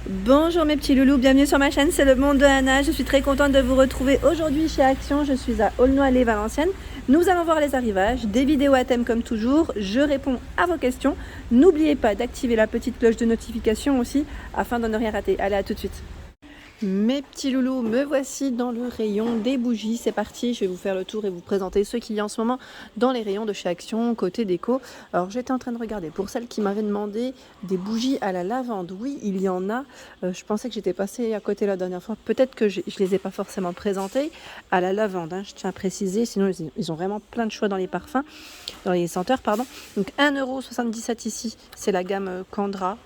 Bonjour mes petits loulous, bienvenue sur ma chaîne, c'est le monde de Anna. Je suis très contente de vous retrouver aujourd'hui chez Action. Je suis à Aulnoy-les-Valenciennes. Nous allons voir les arrivages, des vidéos à thème comme toujours. Je réponds à vos questions. N'oubliez pas d'activer la petite cloche de notification aussi afin de ne rien rater. Allez, à tout de suite. Mes petits loulous, me voici dans le rayon des bougies. C'est parti, je vais vous faire le tour et vous présenter ce qu'il y a en ce moment dans les rayons de chez Action, côté déco. Alors j'étais en train de regarder, pour celles qui m'avaient demandé des bougies à la lavande, oui, il y en a. Je pensais que j'étais passée à côté la dernière fois. Peut-être que je ne les ai pas forcément présentées à la lavande, hein, je tiens à préciser. Sinon, ils ont vraiment plein de choix dans les parfums, dans les senteurs, pardon. Donc 1,77 € ici, c'est la gamme Candra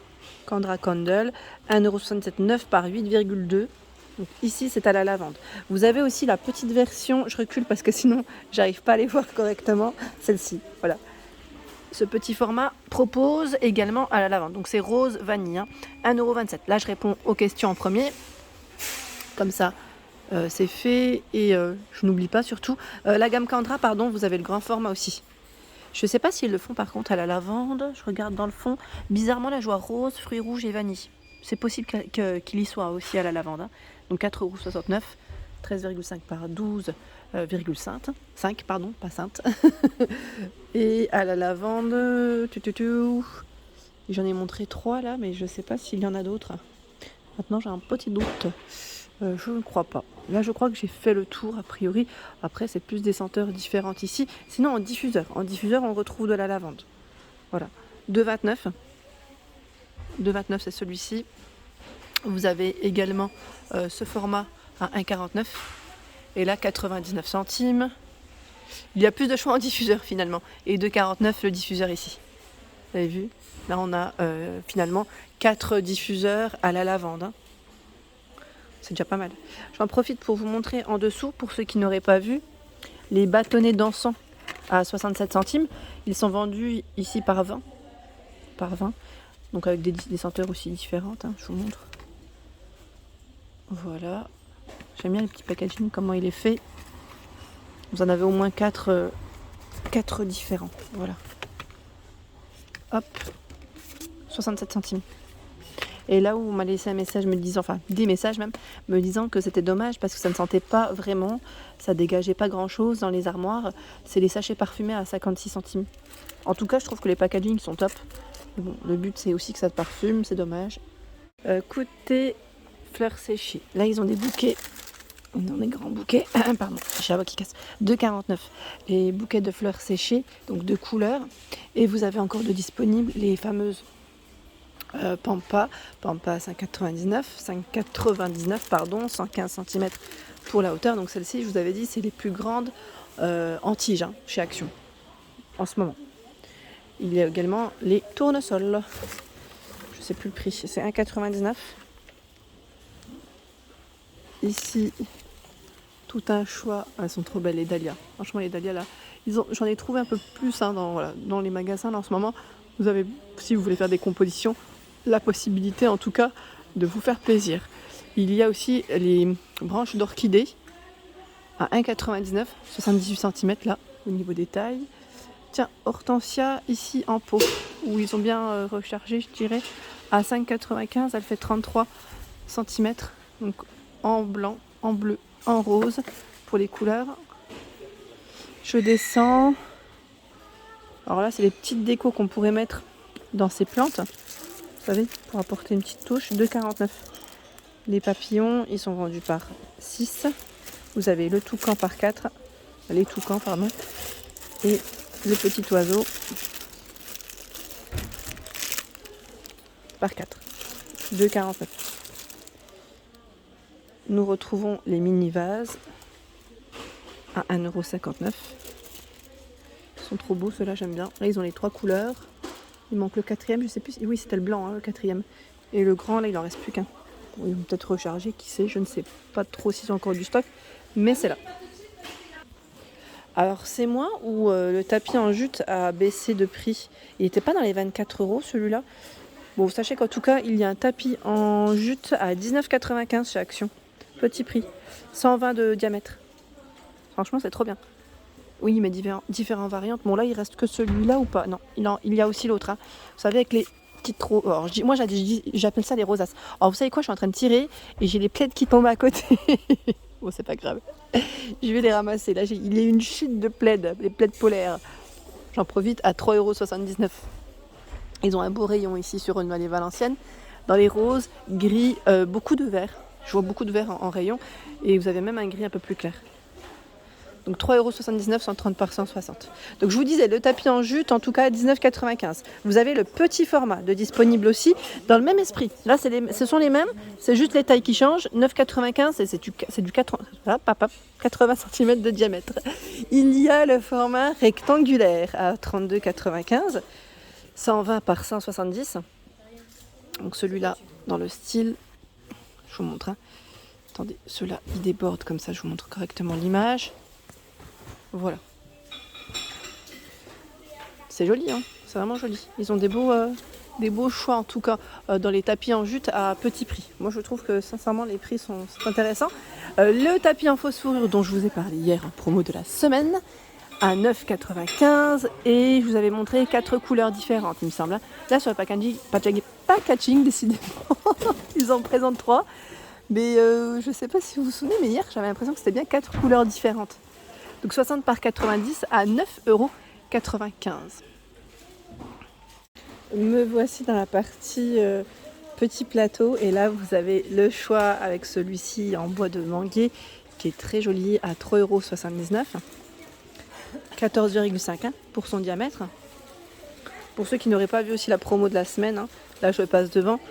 Candle, 1,77 € 9 par 8,2. Donc ici c'est à la lavande. Vous avez aussi la petite version, je recule parce que sinon j'arrive pas à les voir correctement, celle-ci, voilà. Ce petit format propose également à la lavande, donc c'est rose vanille, hein, 1,27 €. Là je réponds aux questions en premier, comme ça c'est fait et je n'oublie pas surtout. La gamme Candra, pardon, vous avez le grand format aussi. Je ne sais pas s'ils le font par contre à la lavande. Je regarde dans le fond. Bizarrement, là, je vois rose, fruits rouges et vanille. C'est possible qu'il y soit aussi à la lavande. Hein. Donc 4,69 €, 13,5 par 12,5. 5, pardon, pas sainte. Et à la lavande, j'en ai montré 3 là, mais je ne sais pas s'il y en a d'autres. Maintenant, j'ai un petit doute. Je ne crois pas. Là, je crois que j'ai fait le tour, a priori. Après, c'est plus des senteurs différentes ici. Sinon, en diffuseur, on retrouve de la lavande. Voilà. 2,29 €. 2,29 €, c'est celui-ci. Vous avez également ce format à 1,49 €. Et là, 99 centimes. Il y a plus de choix en diffuseur, finalement. Et 2,49 € le diffuseur ici. Vous avez vu? Là, on a finalement 4 diffuseurs à la lavande. Hein. C'est déjà pas mal. J'en profite pour vous montrer en dessous, pour ceux qui n'auraient pas vu, les bâtonnets d'encens à 67 centimes. Ils sont vendus ici par 20. Donc avec des senteurs aussi différentes. Hein, je vous montre. Voilà. J'aime bien les petits packaging, comment il est fait. Vous en avez au moins 4 différents. Voilà. Hop. 67 centimes. Et là où on m'a laissé un message me disant, enfin des messages même, me disant que c'était dommage parce que ça ne sentait pas vraiment, ça dégageait pas grand chose dans les armoires. C'est les sachets parfumés à 56 centimes. En tout cas, je trouve que les packaging sont top. Mais bon, le but c'est aussi que ça te parfume, c'est dommage. Côté fleurs séchées, là ils ont des bouquets. Ils ont des grands bouquets, pardon, j'ai la voix qui casse, 2,49 €. Les bouquets de fleurs séchées, donc de couleurs. Et vous avez encore de disponibles les fameuses Pampa 5,99 pardon, 115 cm pour la hauteur. Donc celle-ci, je vous avais dit, c'est les plus grandes en tige hein, chez Action en ce moment. Il y a également les tournesols. Je sais plus le prix, c'est 1,99 €. Ici, tout un choix. Elles sont trop belles les dahlias. Franchement, les dahlias là, j'en ai trouvé un peu plus hein, dans les magasins là, en ce moment. Vous avez, si vous voulez faire des compositions, la possibilité en tout cas de vous faire plaisir. Il y a aussi les branches d'orchidées à 1,99 €, 78 cm là au niveau des tailles. Tiens, hortensia ici en pot où ils ont bien rechargé, je dirais, à 5,95 €. Elle fait 33 cm, donc en blanc, en bleu, en rose pour les couleurs. Je descends. Alors là, c'est les petites décos qu'on pourrait mettre dans ces plantes. Vous savez, pour apporter une petite touche, 2,49 €. Les papillons, ils sont vendus par 6. Vous avez le toucan par 4. Les toucans, pardon. Et le petit oiseau par 4. 2,49 €. Nous retrouvons les mini vases à 1,59 €. Ils sont trop beaux, ceux-là, j'aime bien. Là, ils ont les 3 couleurs. Il manque le 4e, je sais plus. Oui, c'était le blanc, hein, le 4e. Et le grand, là, il en reste plus qu'un. Bon, ils vont peut-être recharger, qui sait. Je ne sais pas trop s'ils ont encore du stock, mais c'est là. Alors, c'est moi où le tapis en jute a baissé de prix. Il n'était pas dans les 24 € celui-là. Bon, sachez qu'en tout cas, il y a un tapis en jute à 19,95 € chez Action. Petit prix. 120 de diamètre. Franchement, c'est trop bien. Oui, mais différentes variantes. Bon, là, il reste que celui-là ou pas? Non, il y a aussi l'autre. Hein. Vous savez, avec les petites roses. Alors, moi j'appelle ça les rosaces. Alors vous savez quoi, je suis en train de tirer et j'ai les plaids qui tombent à côté. Bon, c'est pas grave. Je vais les ramasser. Là, il y a une chute de plaids, les plaids polaires. J'en profite à 3,79 €. Ils ont un beau rayon ici sur Aulnoy-les-Valenciennes. Dans les roses, gris, beaucoup de vert. Je vois beaucoup de vert en rayon. Et vous avez même un gris un peu plus clair. Donc 3,79 €, 130 par 160. Donc je vous disais, le tapis en jute, en tout cas 19,95 €. Vous avez le petit format de disponible aussi, dans le même esprit. Là, ce sont les mêmes, c'est juste les tailles qui changent. 9,95 € et c'est du 80 cm de diamètre. Il y a le format rectangulaire à 32,95 €, 120 par 170. Donc celui-là, dans le style, je vous montre. Attendez, ceux-là, ils débordent comme ça, je vous montre correctement l'image. Voilà. C'est joli, hein, c'est vraiment joli. Ils ont des beaux choix, en tout cas, dans les tapis en jute à petit prix. Moi, je trouve que, sincèrement, les prix sont intéressants. Le tapis en fausse fourrure dont je vous ai parlé hier, en promo de la semaine, à 9,95 € et je vous avais montré 4 couleurs différentes, il me semble. Là, sur le packaging décidément, ils en présentent 3. Mais je sais pas si vous vous souvenez, mais hier, j'avais l'impression que c'était bien 4 couleurs différentes. Donc 60 par 90 à 9,95 €. Me voici dans la partie petit plateau. Et là, vous avez le choix avec celui-ci en bois de manguier qui est très joli à 3,79 €. 14,5 pour son diamètre. Pour ceux qui n'auraient pas vu aussi la promo de la semaine, là je passe devant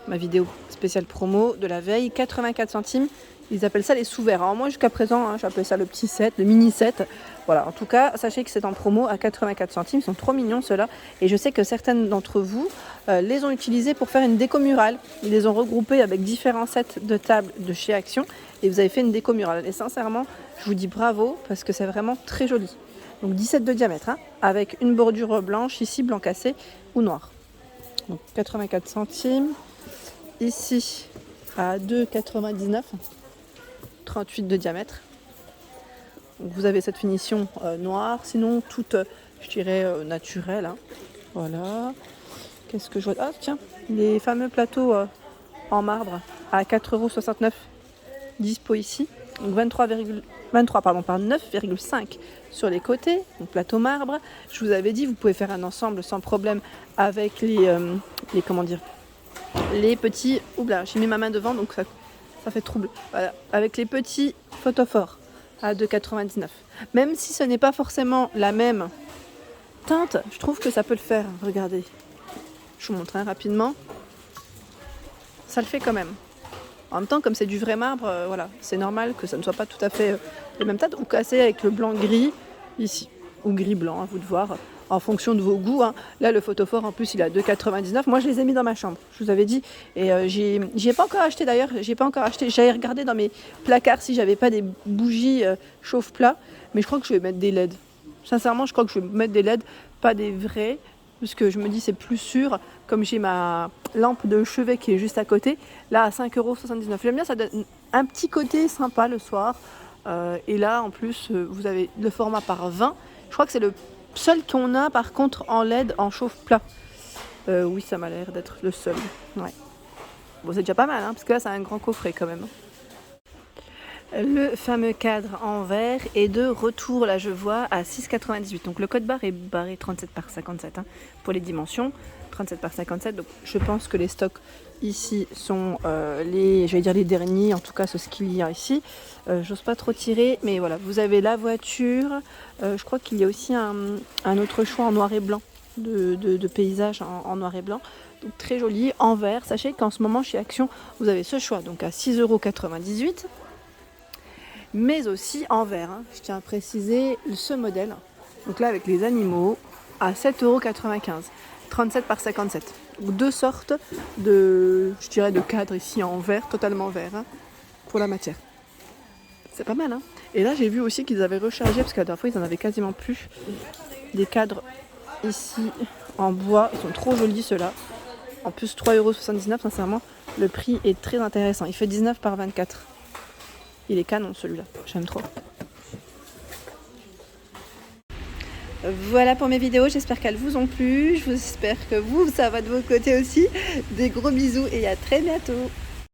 ma vidéo spéciale promo de la veille, 84 centimes. Ils appellent ça les sous-verts. Alors moi jusqu'à présent, j'appelle ça le petit set, le mini set. Voilà, en tout cas, sachez que c'est en promo à 84 centimes. Ils sont trop mignons ceux-là. Et je sais que certaines d'entre vous les ont utilisés pour faire une déco murale. Ils les ont regroupés avec différents sets de tables de chez Action. Et vous avez fait une déco murale. Et sincèrement, je vous dis bravo parce que c'est vraiment très joli. Donc 17 de diamètre, avec une bordure blanche, ici blanc cassé ou noir. Donc 84 centimes. Ici à 2,99 €. 38 de diamètre. Donc vous avez cette finition noire, sinon toute, je dirais, naturelle. Voilà. Qu'est-ce que je vois ? Ah tiens, les fameux plateaux en marbre à 4,69 €. Dispo ici. Donc 9,5 sur les côtés. Donc plateau marbre. Je vous avais dit, vous pouvez faire un ensemble sans problème avec les petits. Oula, j'ai mis ma main devant, donc ça fait trouble. Voilà, avec les petits photophores à 2,99 €. Même si ce n'est pas forcément la même teinte, je trouve que ça peut le faire. Regardez, je vous montre rapidement. Ça le fait quand même. En même temps, comme c'est du vrai marbre, voilà, c'est normal que ça ne soit pas tout à fait les mêmes teintes, ou cassé avec le blanc-gris ici, ou gris-blanc, à vous de voir, en fonction de vos goûts. Là, le photophore, en plus, il est à 2,99 €. Moi, je les ai mis dans ma chambre, je vous avais dit. Et j'y ai pas encore acheté d'ailleurs, J'avais regardé dans mes placards si j'avais pas des bougies chauffe-plat, mais je crois que je vais mettre des LED. Sincèrement, je crois que je vais mettre des LED, pas des vrais, parce que je me dis c'est plus sûr, comme j'ai ma lampe de chevet qui est juste à côté, là à 5,79 €. J'aime bien, ça donne un petit côté sympa le soir. Et là en plus vous avez le format par 20. Je crois que c'est le seul qu'on a par contre en LED en chauffe-plat. Oui, ça m'a l'air d'être le seul. Ouais. Bon, c'est déjà pas mal, parce que là c'est un grand coffret quand même. Le fameux cadre en verre est de retour, là je vois, à 6,98 €. Donc le code barre est barré 37 par 57 pour les dimensions. 37 par 57, donc je pense que les stocks ici sont les derniers, en tout cas c'est ce qu'il y a ici. J'ose pas trop tirer, mais voilà, vous avez la voiture. Je crois qu'il y a aussi un autre choix en noir et blanc, de paysage en noir et blanc. Donc très joli, en vert. Sachez qu'en ce moment chez Action, vous avez ce choix, donc à 6,98 €. Mais aussi en vert, je tiens à préciser ce modèle. Donc là avec les animaux à 7,95 €, 37 par 57. Donc deux sortes de cadres ici en vert, totalement vert, pour la matière. C'est pas mal, Et là j'ai vu aussi qu'ils avaient rechargé, parce que la dernière fois ils en avaient quasiment plus, des cadres ici en bois. Ils sont trop jolis ceux-là. En plus 3,79 €, sincèrement, le prix est très intéressant. Il fait 19 par 24. Il est canon celui-là, j'aime trop. Voilà pour mes vidéos, j'espère qu'elles vous ont plu, j'espère que vous, ça va de votre côté aussi. Des gros bisous et à très bientôt.